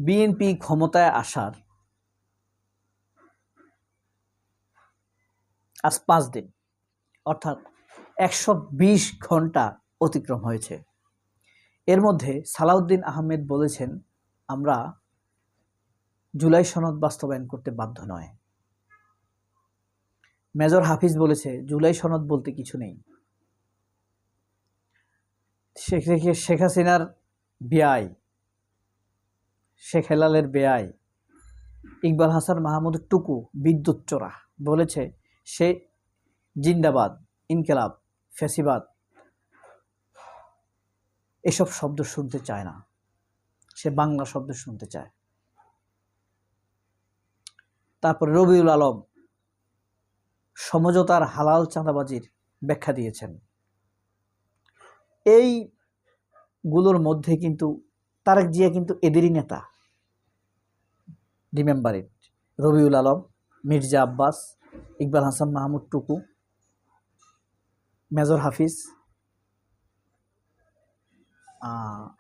BNP ক্ষমতায় আসার আজ 5 দিন, অর্থাৎ 120 ঘন্টা অতিক্রম হয়েছে। এর মধ্যে সালাউদ্দিন আহমেদ বলেছেন, আমরা জুলাই সনদ বাস্তবায়ন করতে বাধ্য নয়। মেজর হাফিজ বলেছে, জুলাই সনদ বলতে কিছু নেই। শেখ হাসিনার বেয়াই, শেখ হেলালের বেয়াই ইকবাল হাসান মাহমুদ টুকু বিদ্যুৎ চোরা বলেছে, সে জিন্দাবাদ, ইনকিলাব, ফ্যাসিবাদ এসব শব্দ শুনতে চায় না, সে বাংলা শব্দ শুনতে চায়। তারপর রবিউল আলম সমঝোতার হালাল চাঁদাবাজির ব্যাখ্যা দিয়েছেন। এইগুলোর মধ্যে কিন্তু তারেক জিয়া কিন্তু এদেরই নেতা। Remember it. Rabiul Alam, Mirza Abbas, Iqbal Hasan Mahmud Tuku, Major হাফিজ,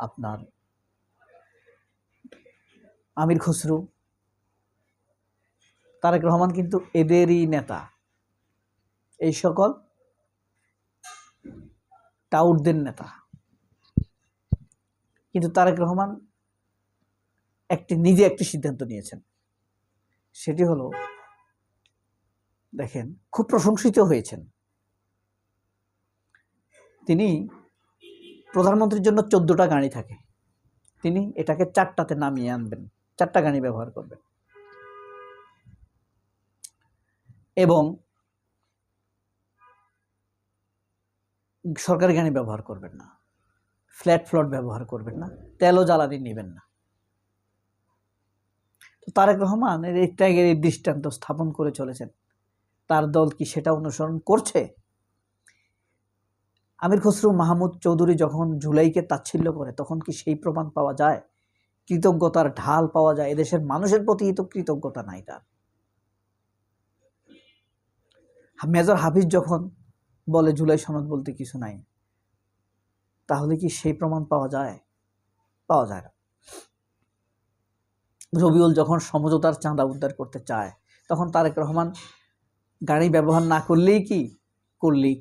আপনার আমির খসরু, তারেক রহমান কিন্তু এদেরই নেতা। এই সকল টাউটদের নেতা। কিন্তু তারেক রহমান নিজে একটি সিদ্ধান্ত নিয়েছেন, সেটি হলো, দেখেন, খুব প্রশংসিত হয়েছেন। তিনি প্রধানমন্ত্রীর জন্য 14টা গাড়ি থাকে, তিনি এটাকে 4টাতে নামিয়ে আনবেন, 4টা গাড়ি ব্যবহার করবেন এবং সরকারি গাড়ি ব্যবহার করবেন না, ফ্ল্যাট ফ্লট ব্যবহার করবেন না, তেলও জ্বালানি নেবেন না। তো তারেক রহমান এই ত্যাগের এই দৃষ্টান্ত স্থাপন করে চলেছেন। তার দল কি সেটা অনুসরণ করছে? আমির খসরু মাহমুদ চৌধুরী যখন জুলাইকে তাচ্ছিল্য করে, তখন কি সেই প্রমাণ পাওয়া যায়? কৃতজ্ঞতার ঢাল পাওয়া যায়? এদেশের মানুষের প্রতি তো কৃতজ্ঞতা নাই তার। মেজর হাফিজ যখন বলে জুলাই সনদ বলতে কিছু নাই, তাহলে কি সেই প্রমাণ পাওয়া যায়? পাওয়া যায় না। রবিউল যখন সমঝোতার চাঁদা উদ্ধার করতে চায়, তখন তারেক রহমান গাড়ি ব্যবহার না করলেই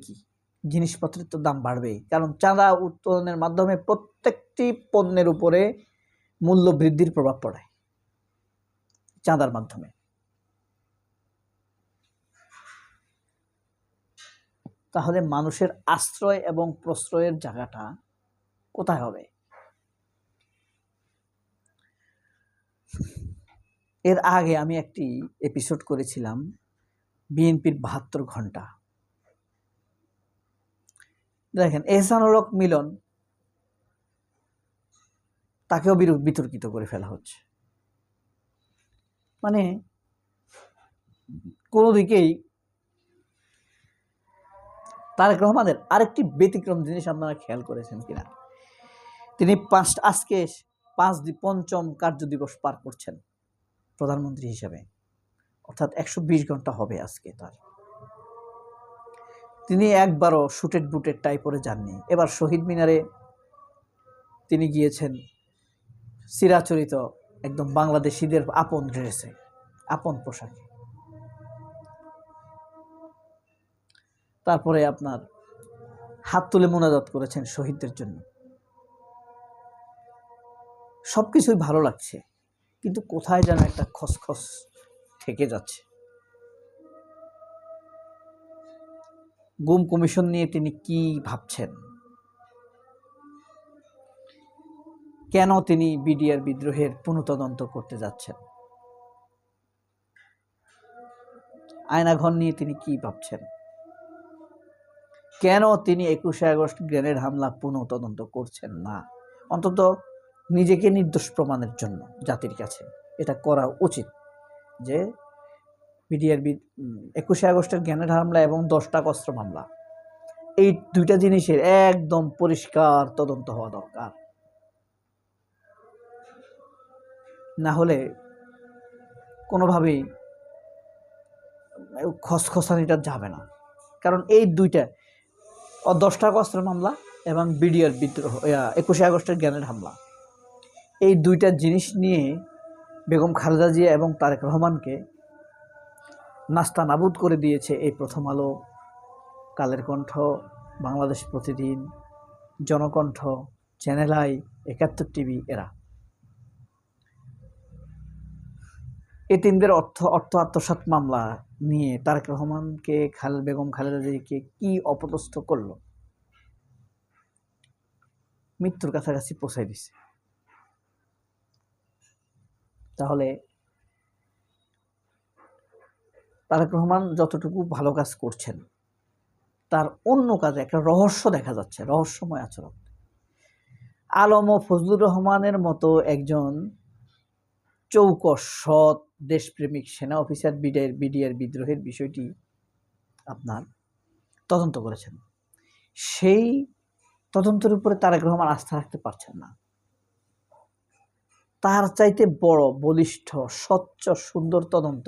কি জিনিসপত্রের তো দাম বাড়বেই, কারণ চাঁদা উত্তোলনের মাধ্যমে প্রত্যেকটি পণ্যের উপরে মূল্য বৃদ্ধির প্রভাব পড়ে চাঁদার মাধ্যমে। তাহলে মানুষের আশ্রয় এবং প্রশ্রয়ের জায়গাটা কোথায় হবে? এর আগে আমি একটি এপিসোড করেছিলাম বিএনপির 72 ঘন্টা। দেখেন, এহসানুল হক মিলন, তাকেও বিতর্কিত করে ফেলা হচ্ছে। মানে কোনো দিকেই তারেক রহমানের আরেকটি ব্যতিক্রম জিনিস আপনারা খেয়াল করেছেন কিনা, তিনি আজকে 5ম কার্যদিবস পার করছেন প্রধানমন্ত্রী হিসেবে, অর্থাৎ 120 ঘন্টা হবে আজকে তার। তিনি একবারও শুটেড বুটেড টাই পরে যাননি। এবার শহীদ মিনারে তিনি গিয়েছেন চিরাচরিত একদম বাংলাদেশিদের আপন ড্রেসে, আপন পোশাকে। তারপরে আপনার হাত তুলে মোনাজাত করেছেন শহীদদের জন্য। সবকিছুই ভালো লাগছে, কিন্তু কোথায় যেন একটা খসখস থেকে যাচ্ছে। গুম কমিশন নিয়ে তিনি কি ভাবছেন? কেন তিনি বিডিআর বিদ্রোহের পুনঃতদন্ত করতে যাচ্ছেন? আয়নাঘর নিয়ে তিনি কি ভাবছেন? কেন তিনি 21শে আগস্ট গ্রেনেড হামলা পুনঃতদন্ত করছেন না? অন্তত নিজেকে নির্দোষ প্রমাণের জন্য জাতির কাছে এটা করা উচিত, যে বিডিআর 21শে আগস্টের গ্রেনেড হামলা এবং 10টা অস্ত্র মামলা, এই 2টা জিনিসের একদম পরিষ্কার তদন্ত হওয়া দরকার। না হলে কোনোভাবেই খসখসানিটা যাবে না। কারণ এই 10টা অস্ত্র মামলা এবং বিডিআর বিদ্রোহ, 21শে আগস্টের গ্রেনেড হামলা, এই 2টা জিনিস নিয়ে বেগম খালেদা জিয়া এবং তারেক রহমানকে নাস্তা নাবুদ করে দিয়েছে এই প্রথম আলো, কালের কণ্ঠ, বাংলাদেশ প্রতিদিন, জনকণ্ঠ, চ্যানেল আই, ৭১ টিভি এরা। এতিমদের অর্থ আত্মসাৎ মামলা নিয়ে তারেক রহমানকে বেগম খালেদা জিয়াকে কি অপদস্থ করলো, মৃত্যুর কাছাকাছি পৌঁছাই দিছে। তাহলে তারেক রহমান যতটুকু ভালো কাজ করছেন, তার অন্য কাজে একটা রহস্য দেখা যাচ্ছে, রহস্যময় আচরণ। আলম ও ফজলুর রহমানের মতো একজন চৌকস, সৎ, দেশপ্রেমিক সেনা অফিসার বিডিআর বিদ্রোহের বিষয়টি আপনার তদন্ত করেছেন। সেই তদন্তের উপরে তারেক রহমান আস্থা রাখতে পারছেন না। তার চাইতে বড়, বলিষ্ঠ, স্বচ্ছ, সুন্দর তদন্ত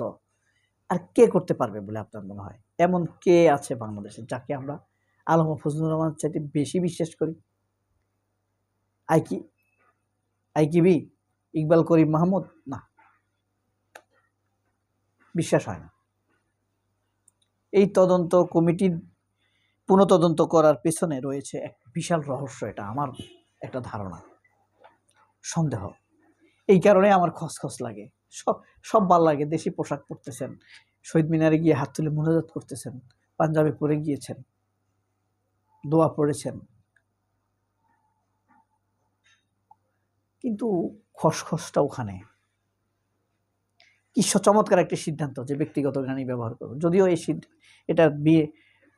আর কে করতে পারবে বলে আপনার মনে হয়? এমন কে আছে বাংলাদেশে যাকে আমরা আলম ও ফজলুর রহমানের চাইতে বেশি বিশ্বাস করি? আইকিবি, ইকবাল করিম মাহমুদ? না, বিশ্বাস হয় না। এই তদন্ত কমিটির পুনঃতদন্ত করার পেছনে রয়েছে এক বিশাল রহস্য। এটা আমার একটা ধারণা, সন্দেহ। এই কারণে আমার খসখস লাগে, সব ভাল লাগে। দেশি পোশাক পরতেছেন, শহীদ মিনারে গিয়ে হাত তুলে মোনাজাত করতেছেন, পাঞ্জাবি পরে গিয়েছেন, দোয়া পড়েছেন, কিন্তু খসখসটা ওখানে। কি চমৎকার একটি সিদ্ধান্ত যে ব্যক্তিগত গাড়ি ব্যবহার করব, যদিও এটা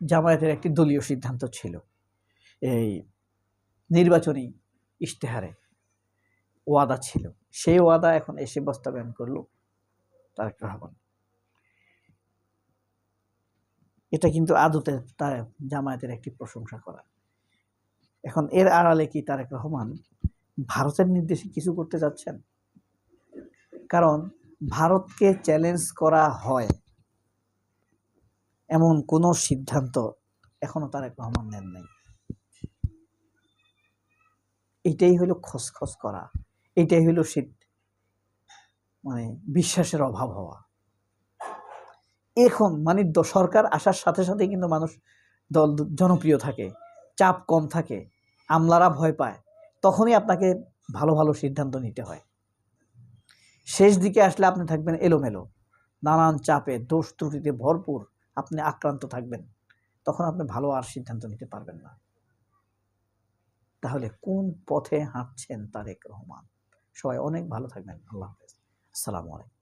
জামায়াতের একটি দলীয় সিদ্ধান্ত ছিল। এই নির্বাচনী ইশতেহারে ওয়াদা ছিল, সেই ওয়াদা এখন এসে বাস্তবায়ন করলো তারেক রহমান। এটা কিন্তু আদতে তার জামায়াতের একটি প্রশংসা করা। এখন এর আড়ালে কি তারেক রহমান ভারতের নির্দেশে কিছু করতে যাচ্ছেন? কারণ ভারতকে চ্যালেঞ্জ করা হয় এমন কোনো সিদ্ধান্ত এখনো তারেক রহমান নেন নাই। এটাই হলো খসখস করা, এটাই হলো বিশ্বাসের অভাব হওয়া। এখন সরকার আসার সাথে সাথে কিন্তু মানুষ জনপ্রিয় থাকে, চাপ কম থাকে, আমলারা ভয় পায়, তখনই আপনাকে ভালো ভালো সিদ্ধান্ত নিতে হয়। শেষ দিকে আসলে আপনি থাকবেন এলোমেলো, নানান চাপে, দোষ ত্রুটিতে ভরপুর, আপনি আক্রান্ত থাকবেন, তখন আপনি ভালো আর সিদ্ধান্ত নিতে পারবেন না। তাহলে কোন পথে হাঁটছেন তারেক রহমান? সবাই অনেক ভালো থাকবেন। আল্লাহ হাফেজ। আসসালামু আলাইকুম।